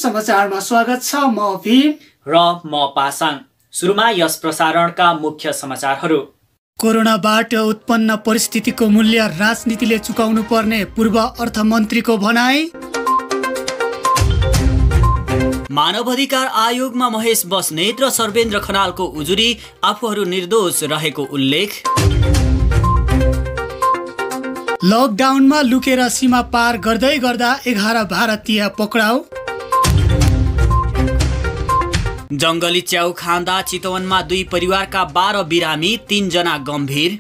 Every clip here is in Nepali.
समाचारमा स्वागत छ। म भीम र म पासाङ। सुरुमा यस प्रसारणका मुख्य समाचारहरू। कोरोनाबाट उत्पन्न परिस्थितिको मूल्य राजनीतिले चुकाउनु पर्ने पूर्व अर्थमन्त्रीको भनाई। मानव अधिकार आयोगमा महेश बस्नेत र सर्वेन्द्र खनालको उजुरी, आफूहरू निर्दोष रहेको उल्लेख। लकडाउनमा लुकेर सीमा पार गर्दै गर्दा 11 भारतीय पक्राउ। जंगली च्याउ खाँदा चितवनमा 2 परिवारका 12 बिरामी, 3 जना गम्भीर।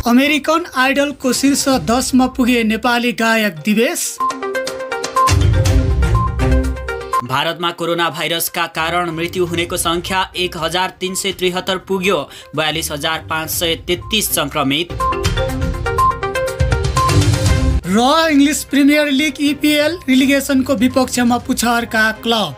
अमेरिकन आइडलको शीर्ष 10 मा पुगे नेपाली गायक दिवेश। भारतमा कोरोना भाइरसका कारण मृत्यु हुनेको संख्या 1373 पुग्यो, 42533 संक्रमित। र इङ्ग्लिस प्रिमियर लिग EPL रिलिगेसनको विपक्षमा पुछारका क्लब।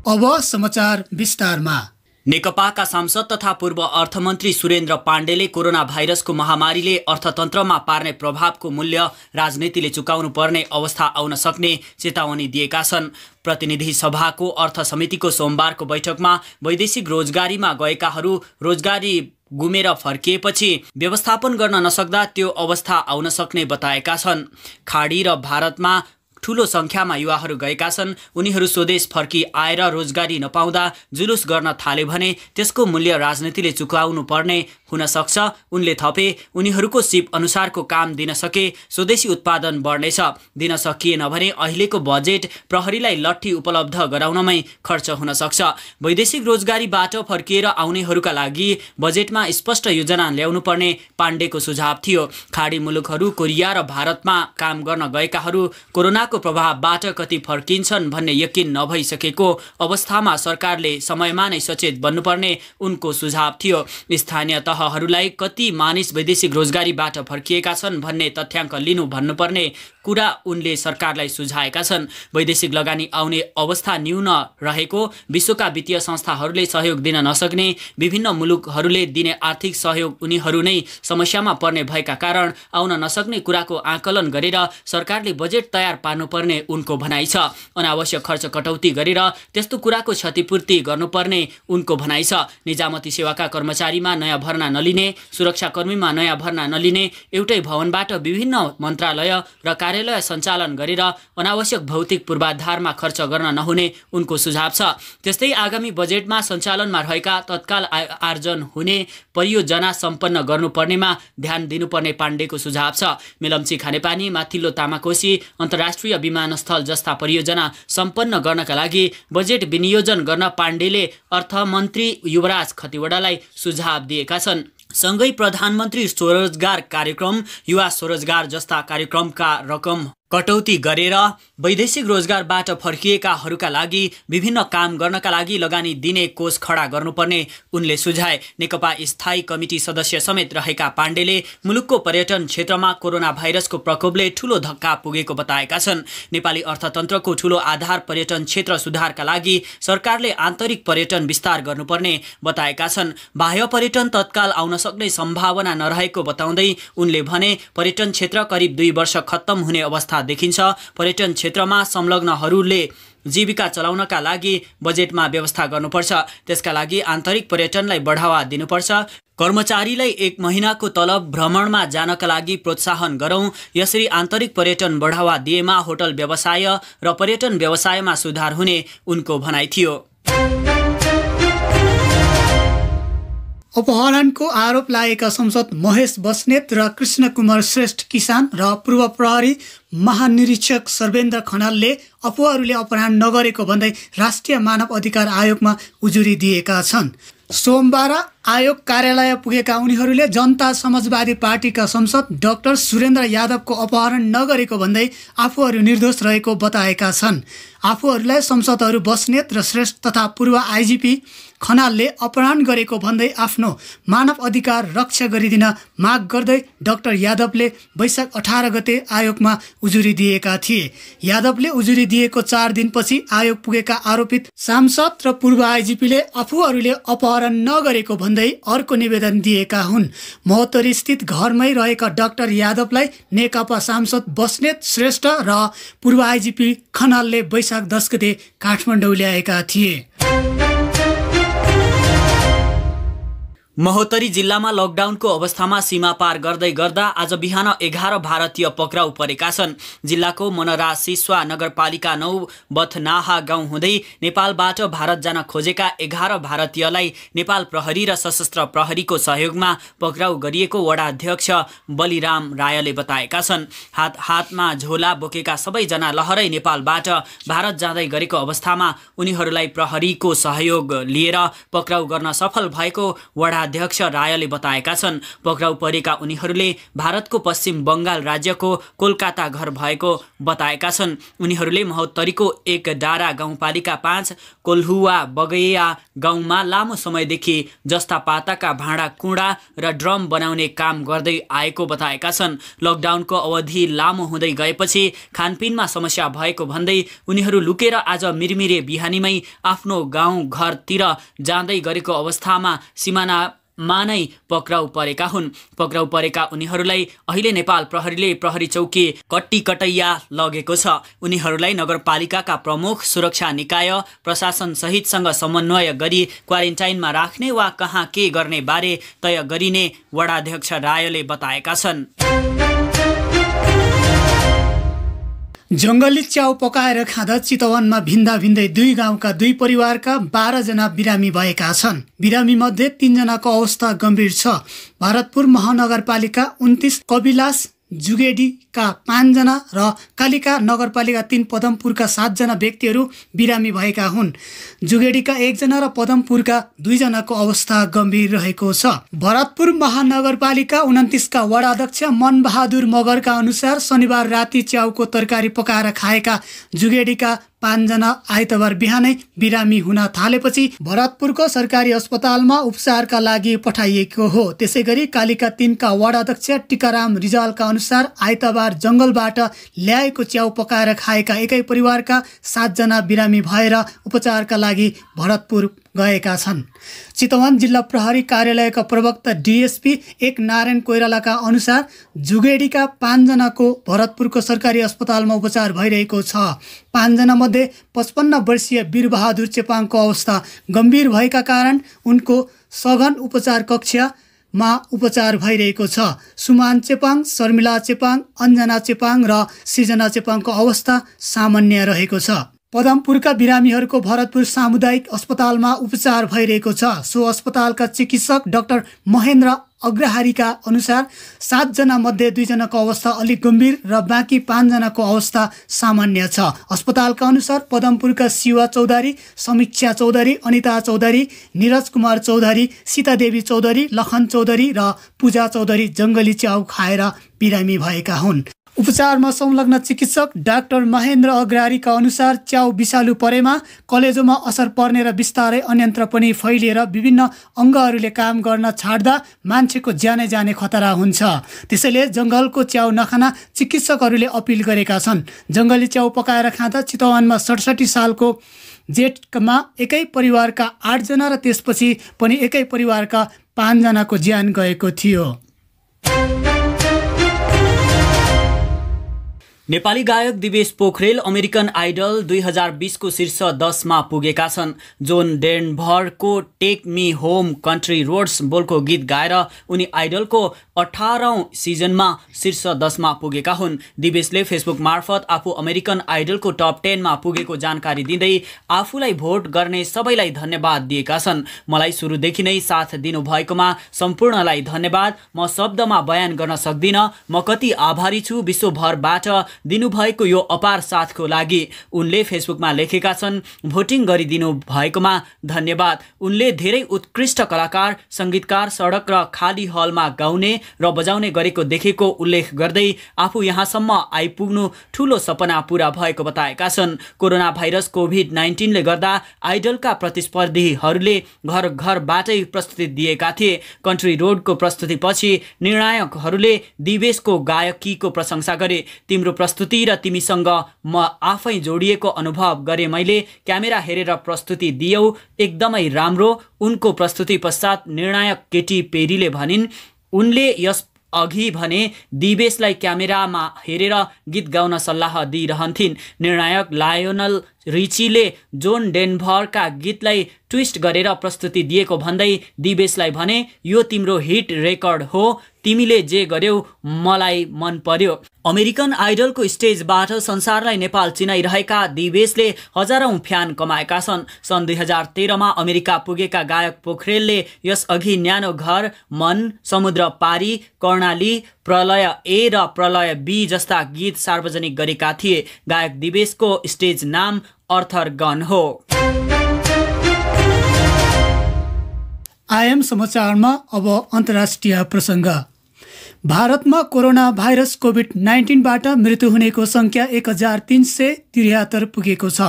अब समाचार विस्तारमा। नेकपाका सांसद तथा पूर्व अर्थमन्त्री सुरेन्द्र पाण्डेले कोरोना भाइरसको महामारीले अर्थतन्त्रमा पार्ने प्रभावको मूल्य राजनीतिले चुकाउनु पर्ने अवस्था आउन सक्ने चेतावनी दिएका छन्। प्रतिनिधि सभाको अर्थ समितिको सोमबारको बैठकमा वैदेशिक रोजगारीमा गएकाहरू रोजगारी गुमेर फर्किएपछि व्यवस्थापन गर्न नसक्दा त्यो अवस्था आउन सक्ने बताएका छन्। खाडी र भारतमा ठूलो संख्यामा युवाहरू गएका छन्। उनीहरू स्वदेश फर्की आएर रोजगारी नपाउँदा जुलुस गर्न थाले भने त्यसको मूल्य राजनीतिले चुकाउनु पर्ने हुन सक्छ। उनले थपे, उनीहरूको सिप अनुसारको काम दिन सके स्वदेशी उत्पादन बढ्नेछ। दिन सकिएन भने अहिलेको बजेट प्रहरीलाई लट्ठी उपलब्ध गराउनमै खर्च हुन सक्छ। वैदेशिक रोजगारीबाट फर्किएर आउनेहरूका लागि बजेटमा स्पष्ट योजना ल्याउनु पर्ने पाण्डेको सुझाव थियो। खाडी मुलुकहरू कोरिया र भारतमा काम गर्न गएकाहरू कोरोना को प्रभावबाट कति फर्किन्छन् भन्ने यकिन नभइसकेको अवस्थामा सरकारले समयमा नै सचेत बन्नुपर्ने उनको सुझाव थियो। स्थानीय तहहरूलाई कति मानिस वैदेशिक रोजगारीबाट फर्किएका छन् भन्ने तथ्याङ्क लिनु भन्नुपर्ने कुरा उनले सरकारलाई सुझाएका छन्। वैदेशिक लगानी आउने अवस्था न्यून रहेको, विश्वका वित्तीय संस्थाहरूले सहयोग दिन नसक्ने, विभिन्न मुलुकहरूले दिने आर्थिक सहयोग उनीहरू नै समस्यामा पर्ने भएका कारण आउन नसक्ने कुराको आकलन गरेर सरकारले बजेट तयार पार्नुपर्ने उनको भनाइ छ। अनावश्यक खर्च कटौती गरेर त्यस्तो कुराको क्षतिपूर्ति गर्नुपर्ने उनको भनाइ छ। निजामती सेवाका कर्मचारीमा नयाँ भर्ना नलिने, सुरक्षाकर्मीमा नयाँ भर्ना नलिने, एउटै भवनबाट विभिन्न मन्त्रालय र कार्यालय सञ्चालन गरेर अनावश्यक भौतिक पूर्वाधारमा खर्च गर्न नहुने उनको सुझाव छ। त्यस्तै आगामी बजेटमा सञ्चालनमा रहेका तत्काल आर्जन हुने परियोजना सम्पन्न गर्नुपर्नेमा ध्यान दिनुपर्ने पाण्डेको सुझाव छ। मेलम्ची खानेपानी, माथिल्लो तामाकोशी अन्तर्राष्ट्रिय विमानस्थल जस्ता परियोजना सम्पन्न गर्नका लागि बजेट विनियोजन गर्न पाण्डेले अर्थमन्त्री युवराज खतिवडालाई सुझाव दिएका छन्। सँगै प्रधानमन्त्री स्वरोजगार कार्यक्रम, युवा स्वरोजगार जस्ता कार्यक्रमका रकम कटौती गरेर वैदेशिक रोजगारबाट फर्किएकाहरूका लागि विभिन्न काम गर्नका लागि लगानी दिने कोष खडा गर्नुपर्ने उनले सुझाए। नेकपा स्थायी कमिटी सदस्य समेत रहेका पाण्डेले मुलुकको पर्यटन क्षेत्रमा कोरोना भाइरसको प्रकोपले ठूलो धक्का पुगेको बताएका छन्। नेपाली अर्थतन्त्रको ठूलो आधार पर्यटन क्षेत्र सुधारका लागि सरकारले आन्तरिक पर्यटन विस्तार गर्नुपर्ने बताएका छन्। बाह्य पर्यटन तत्काल आउन सक्ने सम्भावना नरहेको बताउँदै उनले भने, पर्यटन क्षेत्र करिब 2 वर्ष खत्तम हुने अवस्था देखिन्छ। पर्यटन क्षेत्रमा संलग्नहरूले जीविका चलाउनका लागि बजेटमा व्यवस्था गर्नुपर्छ। त्यसका लागि आन्तरिक पर्यटनलाई बढावा दिनुपर्छ। कर्मचारीलाई 1 महिनाको तलब भ्रमणमा जानका लागि प्रोत्साहन गरौं। यसरी आन्तरिक पर्यटन बढावा दिएमा होटल व्यवसाय र पर्यटन व्यवसायमा सुधार हुने उनको भनाइ थियो। अपहरणको आरोप लागेका सांसद महेश बस्नेत र कृष्ण कुमार श्रेष्ठ किसान र पूर्व प्रहरी महानिरीक्षक सर्वेन्द्र खनालले अफवाहहरूले अपहरण नगरेको भन्दै राष्ट्रिय मानव अधिकार आयोगमा उजुरी दिएका छन्। सोमबार आयोग कार्यालय पुगेका उनीहरूले जनता समाजवादी पार्टीका सांसद डाक्टर सुरेन्द्र यादवको अपहरण नगरेको भन्दै आफूहरू निर्दोष रहेको बताएका छन्। आफूहरूलाई सांसदहरू बस्नेत र श्रेष्ठ तथा पूर्व आइजिपी खनालले अपहरण गरेको भन्दै आफ्नो मानव अधिकार रक्षा गरिदिन माग गर्दै डाक्टर यादवले वैशाख 18 गते आयोगमा उजुरी दिएका थिए। यादवले उजुरी दिएको 4 दिनपछि आयोग पुगेका आरोपित सांसद र पूर्व आइजिपीले आफूहरूले अपहरण नगरेको भन्दै अर्को निवेदन दिएका हुन्। महोत्तरी स्थित घरमै रहेका डाक्टर यादवलाई नेकपा सांसद बस्नेत श्रेष्ठ र पूर्व आइजिपी खनालले वैशाख 10 गते काठमाडौँ ल्याएका थिए। महोत्तरी जिल्लामा लकडाउनको अवस्थामा सीमा पार गर्दै गर्दा आज बिहान 11 भारतीय पक्राउ परेका छन्। जिल्लाको मनरा सिस्वा नगरपालिका 9 बथनाहा गाउँ हुँदै नेपालबाट भारत जान खोजेका 11 भारतीयलाई नेपाल प्रहरी र सशस्त्र प्रहरीको सहयोगमा पक्राउ गरिएको वडाध्यक्ष बलिराम रायले बताएका छन्। हातमा झोला बोकेका सबैजना लहरै नेपालबाट भारत जाँदै गरेको अवस्थामा उनीहरूलाई प्रहरीको सहयोग लिएर पक्राउ गर्न सफल भएको अध्यक्ष रायले बताएका छन्। पक्राउ परेका उनीहरूले भारतको पश्चिम बङ्गाल राज्यको कोलकाता घर भएको बताएका छन्। उनीहरूले महोत्तरीको एक डारा गाउँपालिका 5 कोल्हुवा बगैया गाउँमा लामो समयदेखि जस्ता पाताका भाँडा कुँडा र ड्रम बनाउने काम गर्दै आएको बताएका छन्। लकडाउनको अवधि लामो हुँदै गएपछि खानपिनमा समस्या भएको भन्दै उनीहरू लुकेर आज मिरमिरे बिहानीमै आफ्नो गाउँ घरतिर जाँदै गरेको अवस्थामा सिमाना नै पक्राउ परेका हुन्। पक्राउ परेका उनीहरूलाई अहिले नेपाल प्रहरीले प्रहरी चौकी कट्टीकटैया लगेको छ। उनीहरूलाई नगरपालिकाका प्रमुख, सुरक्षा निकाय, प्रशासन सहितसँग समन्वय गरी क्वारेन्टाइनमा राख्ने वा कहाँ के गर्ने बारे तय गरिने वडाध्यक्ष रायले बताएका छन्। जङ्गली च्याउ पकाएर खाँदा चितवनमा भिन्दा भिन्दै 2 गाउँका 2 परिवारका 12 जना बिरामी भएका छन्। बिरामी मध्ये 3 जनाको अवस्था गम्भीर छ। भरतपुर महानगरपालिका 29 कविलास जुगेडीका 5 जना र कालिका नगरपालिका 3 पदमपुरका 7 जना व्यक्तिहरू बिरामी भएका हुन्। जुगेडीका 1 जना र पदमपुरका 2 जनाको अवस्था गम्भीर रहेको छ। भरतपुर महानगरपालिका 29 का वडाध्यक्ष मनबहादुर मगरका अनुसार शनिबार राति च्याउको तरकारी पकाएर खाएका जुगेडीका 5 जना आइतबार बिहानै बिरामी हुन थालेपछि भरतपुरको सरकारी अस्पतालमा उपचारका लागि पठाइएको हो। त्यसैगरी कालिका 3 का वडाध्यक्ष टिकाराम रिजालका अनुसार आइतबार जंगलबाट ल्याएको च्याउ पकाएर खाएका एकै परिवारका 7 जना बिरामी भएर उपचारका लागि भरतपुर गएका छन्। चितवन जिल्ला प्रहरी कार्यालयका प्रवक्ता डीएसपी 1 नारायण कोइरालाका अनुसार जुगेडीका 5 जनाको भरतपुरको सरकारी अस्पतालमा उपचार भइरहेको छ। 5 जना मध्ये 55 वर्षीय वीरबहादुर चेपाङको अवस्था गम्भीर भएका कारण उनको सघन उपचार कक्षमा उपचार भइरहेको छ। सुमान चेपाङ, शर्मिला चेपाङ, अन्जना चेपाङ र सृजना चेपाङको अवस्था सामान्य रहेको छ। पदमपुरका बिरामीहरूको भरतपुर सामुदायिक अस्पतालमा उपचार भइरहेको छ। सो अस्पतालका चिकित्सक डाक्टर महेन्द्र अग्रहारीका अनुसार 7 जना मध्ये 2 जनाको अवस्था अलिक गम्भीर र बाँकी 5 जनाको अवस्था सामान्य छ। अस्पतालका अनुसार पदमपुरका शिवा चौधरी, समीक्षा चौधरी, अनिता चौधरी, निरज कुमार चौधरी, सीतादेवी चौधरी, लखन चौधरी र पूजा चौधरी जङ्गली च्याउ खाएर बिरामी भएका हुन्। उपचारमा संलग्न चिकित्सक डाक्टर महेन्द्र अग्रहारीका अनुसार च्याउ विषालु परेमा कलेजोमा असर पर्ने र बिस्तारै अन्यन्त्र पनि फैलिएर विभिन्न अङ्गहरूले काम गर्न छाड्दा मान्छेको ज्यानै जाने खतरा हुन्छ। त्यसैले जङ्गलको च्याउ नखान चिकित्सकहरूले अपिल गरेका छन्। जङ्गली च्याउ पकाएर खाँदा चितवनमा 67 सालको जेठमा एकै परिवारका 8 जना र त्यसपछि पनि एकै परिवारका 5 जनाको ज्यान गएको थियो। नेपाली गायक दिवेश पोखरेल अमेरिकन आइडल 2020 को शीर्ष 10 मा पुगेका छन्। जोन डेनभरको take me home country roads बोलको गीत गाएर उनी आइडलको 18औं सिजनमा शीर्ष 10 मा पुगेका हुन्। दिवेशले फेसबुक मार्फत आफू अमेरिकन आइडलको टप 10 मा पुगेको जानकारी दिँदै आफूलाई भोट गर्ने सबैलाई धन्यवाद दिएका छन्। मलाई सुरुदेखि नै साथ दिनुभएकोमा सम्पूर्णलाई धन्यवाद। म शब्दमा बयान गर्न सक्दिन म कति आभारी छु विश्वभरबाट दिनुभएको यो अपार साथको लागि। उनले फेसबुकमा लेखेका छन्, भोटिङ गरिदिनु भएकोमा धन्यवाद। उनले धेरै उत्कृष्ट कलाकार, संगीतकार सडक र खाली हलमा गाउने र बजाउने गरेको देखेको उल्लेख गर्दै आफू यहाँसम्म आइपुग्नु ठूलो सपना पूरा भएको बताएका छन्। कोरोना भाइरस कोभिड-19 ले गर्दा आइडलका प्रतिस्पर्धीहरूले घर घरबाटै प्रस्तुति दिएका थिए। कन्ट्री रोडको प्रस्तुतिपछि निर्णायकहरूले दिवेशको गायकीको प्रशंसा गरे। तिम्रो प्रस्तुति र तिमीसँग म आफै जोडिएको अनुभव गरेँ। मैले क्यामेरा हेरेर प्रस्तुति दियौ, एकदमै राम्रो। उनको प्रस्तुति पश्चात निर्णायक केटी पेरीले भनिन्। उनले यस अघि भने दिवेशलाई क्यामेरामा हेरेर गीत गाउन सल्लाह दिइरहन्थिन्। निर्णायक लायोनल रिचीले जोन डेनभरका गीतलाई ट्विस्ट गरेर प्रस्तुति दिएको भन्दै दिवेशलाई भने, यो तिम्रो हिट रेकर्ड हो, तिमीले जे गर्यौ मलाई मन पर्यो। अमेरिकन आइडलको स्टेजबाट संसारलाई नेपाल चिनाइरहेका दिवेशले हजारौं फ्यान कमाएका छन्। सन् 2013मा अमेरिका पुगेका गायक पोखरेलले यसअघि न्यानो घर, मन, समुद्र पारी, कर्णाली, प्रलय ए र प्रलय बी जस्ता गीत सार्वजनिक गरेका थिए। गायक दिवेशको स्टेज नाम अर्थर गन हो। आइएम समाचारमा अब अन्तर्राष्ट्रिय प्रसङ्ग। भारतमा कोरोना भाइरस कोभिड-19बाट मृत्यु हुनेको सङ्ख्या 1373 पुगेको छ।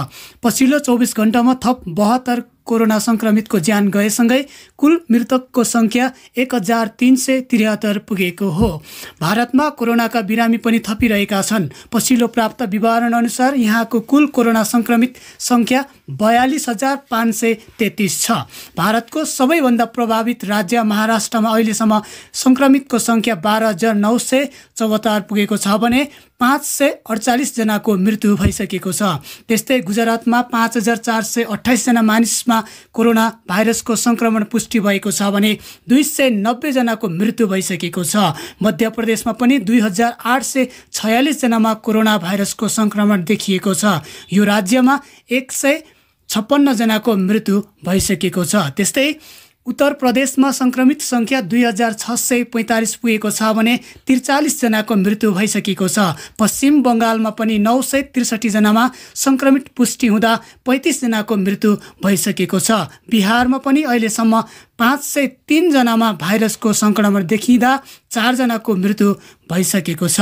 पछिल्लो 24 घण्टामा थप 72 कोरोना संक्रमितको ज्यान गएसँगै कुल मृतकको सङ्ख्या 1373 पुगेको हो। भारतमा कोरोनाका बिरामी पनि थपिरहेका छन्। पछिल्लो प्राप्त विवरण अनुसार यहाँको कुल कोरोना संक्रमित सङ्ख्या 42,533 छ। भारतको सबैभन्दा प्रभावित राज्य महाराष्ट्रमा अहिलेसम्म संक्रमितको सङ्ख्या 12,974 पुगेको छ भने 548 जनाको मृत्यु भइसकेको छ। त्यस्तै गुजरातमा 5,428 जना मानिसमा कोरोना भाइरसको संक्रमण पुष्टि भएको छ भने 290 जनाको मृत्यु भइसकेको छ। मध्य प्रदेशमा पनि 2,846 जनामा कोरोना भाइरसको संक्रमण देखिएको छ। यो राज्यमा 156 जनाको मृत्यु भइसकेको छ। त्यस्तै उत्तर प्रदेशमा संक्रमित सङ्ख्या 2,645 पुगेको छ भने 43 जनाको मृत्यु भइसकेको छ। पश्चिम बङ्गालमा पनि 963 जनामा संक्रमित पुष्टि हुँदा 35 जनाको मृत्यु भइसकेको छ। बिहारमा पनि अहिलेसम्म 503 जनामा भाइरसको संक्रमण देखिँदा 4 जनाको मृत्यु भइसकेको छ।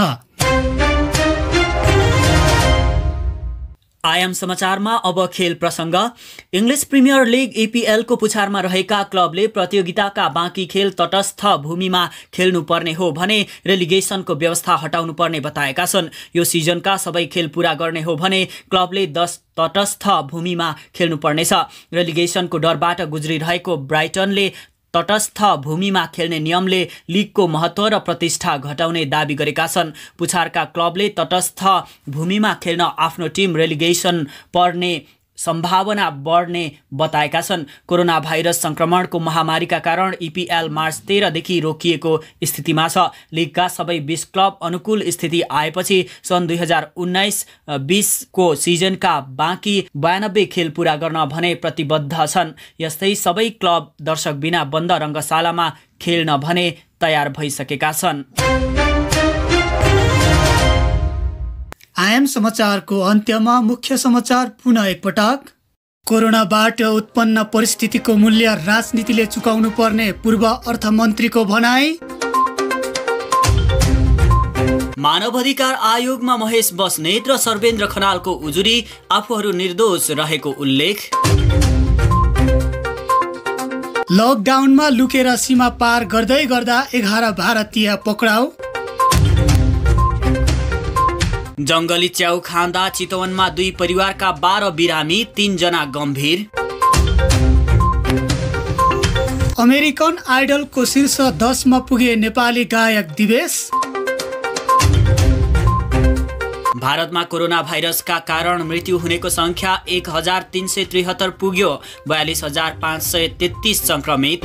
आयाम समाचारमा अब खेल प्रसङ्ग। इङ्ग्लिस प्रिमियर लिग EPL को पुछारमा रहेका क्लबले प्रतियोगिताका बाँकी खेल तटस्थ भूमिमा खेल्नुपर्ने हो भने रेलिगेसनको व्यवस्था हटाउनुपर्ने बताएका छन्। यो सिजनका सबै खेल पूरा गर्ने हो भने क्लबले 10 तटस्थ भूमिमा खेल्नुपर्नेछ। रेलिगेसनको डरबाट गुज्रिरहेको ब्राइटनले तटस्थ भूमिमा खेल्ने नियमले लिगको महत्त्व र प्रतिष्ठा घटाउने दाबी गरेका छन्। पुछारका क्लबले तटस्थ भूमिमा खेल्न आफ्नो टिम रेलिगेसन पर्ने सम्भावना बढ्ने बताएका छन्। कोरोना भाइरस संक्रमणको महामारीका कारण EPL मार्च 13 देखि रोकिएको स्थितिमा छ। लिगका सबै 20 क्लब अनुकूल स्थिति आएपछि सन् 2019-20 को सिजनका बाँकी 92 खेल पूरा गर्न भने प्रतिबद्ध छन्। यस्तै सबै क्लब दर्शक बिना बन्द रङ्गशालामा खेल्न भने तयार भइसकेका छन्। आइएम समाचारको अन्त्यमा मुख्य समाचार पुनः एकपटक। कोरोनाबाट उत्पन्न परिस्थितिको मूल्य राजनीतिले चुकाउनु पर्ने पूर्व अर्थमन्त्रीको भनाई। मानवाधिकार आयोगमा महेश बस्नेत र सर्वेन्द्र खनालको उजुरी, आफूहरू निर्दोष रहेको उल्लेख। लकडाउनमा लुकेर सीमा पार गर्दै गर्दा 11 भारतीय पक्राउ। जङ्गली च्याउ खाँदा चितवनमा 2 परिवारका 12 बिरामी, 3 जना गम्भीर। अमेरिकन आइडलको शीर्ष 10 मा पुगे नेपाली गायक दिवेश। भारतमा कोरोना भाइरसका कारण मृत्यु हुनेको सङ्ख्या 1373 पुग्यो, 42,533 संक्रमित।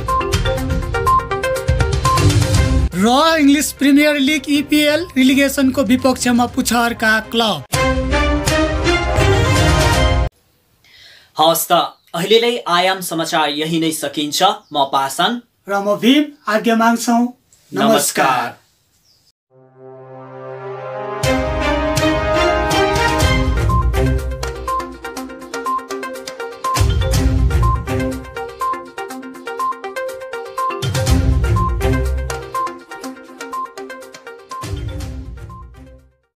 र इङ्ग्लिस प्रिमियर लिग EPL रिलिगेसनको विपक्षमा पुछारका क्लब। हवस् त अहिलेलाई आयाम समाचार यही नै सकिन्छ। म पासन र म भीम आज्ञा माग्छौँ। नमस्कार।